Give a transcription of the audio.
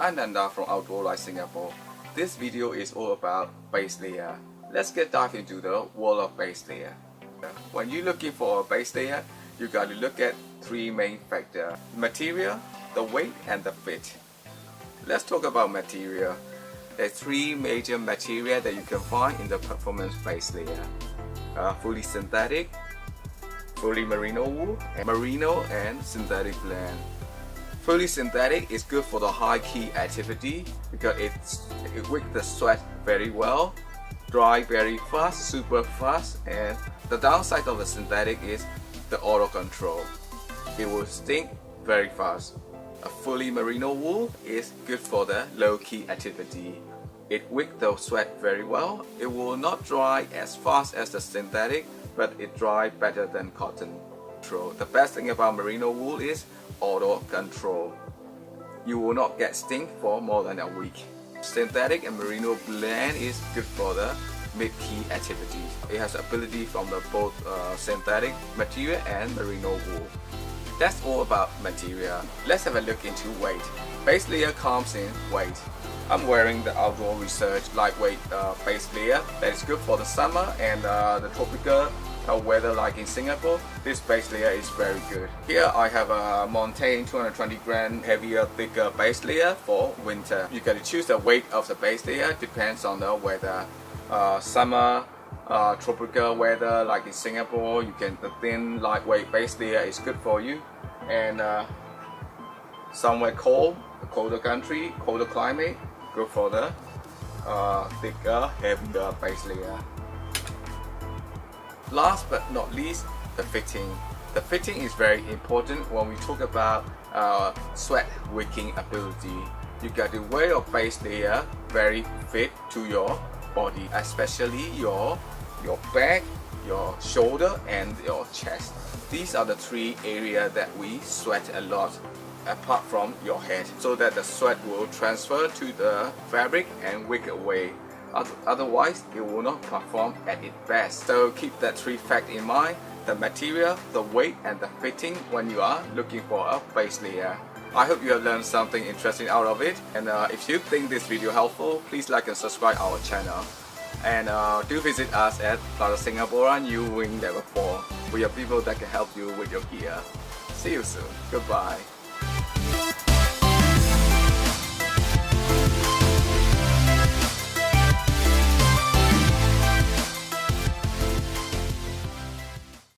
I'm Nanda from Outdoor Life Singapore. This video is all about Baselayer. Let's get dive into the world of Baselayer. When you're looking for a Baselayer, you got to look at three main factors: material, the weight, and the fit. Let's talk about material. There's three major materials that you can find in the performance Baselayer: fully synthetic, fully merino wool, and merino and synthetic blend. Fully synthetic is good for the high key activity because it wicks the sweat very well, dry very fast, super fast, and the downside of the synthetic is the odor control. It will stink very fast. A fully merino wool is good for the low key activity. It wicks the sweat very well. It will not dry as fast as the synthetic, but it dries better than cotton. The best thing about merino wool is odor control. You will not get stink for more than a week. Synthetic and merino blend is good for the mid-key activities. It has ability from the both synthetic material and merino wool. That's all about material. Let's have a look into weight. Baselayer comes in weight. I'm wearing the Outdoor Research lightweight Baselayer that is good for the summer and the tropical weather like in Singapore. This Baselayer is very good. Here I have a Montaineering 220 gram heavier, thicker Baselayer for winter. You got to choose the weight of the Baselayer, depends on the weather. Summer, tropical weather like in Singapore, the thin lightweight Baselayer is good for you. And somewhere cold, a colder country, colder climate, good for the thicker, heavier Baselayer. Last but not least, the fitting. The fitting is very important when we talk about sweat wicking ability. You got to wear your Baselayer very fit to your body, especially your back, your shoulder, and your chest. These are the three areas that we sweat a lot, apart from your head, so that the sweat will transfer to the fabric and wick away. Otherwise, it will not perform at its best. So keep that three facts in mind: the material, the weight, and the fitting when you are looking for a Baselayer. I hope you have learned something interesting out of it. And if you think this video helpful, please like and subscribe our channel. And do visit us at Plaza Singapore New Wing Level 4. We are people that can help you with your gear. See you soon. Goodbye.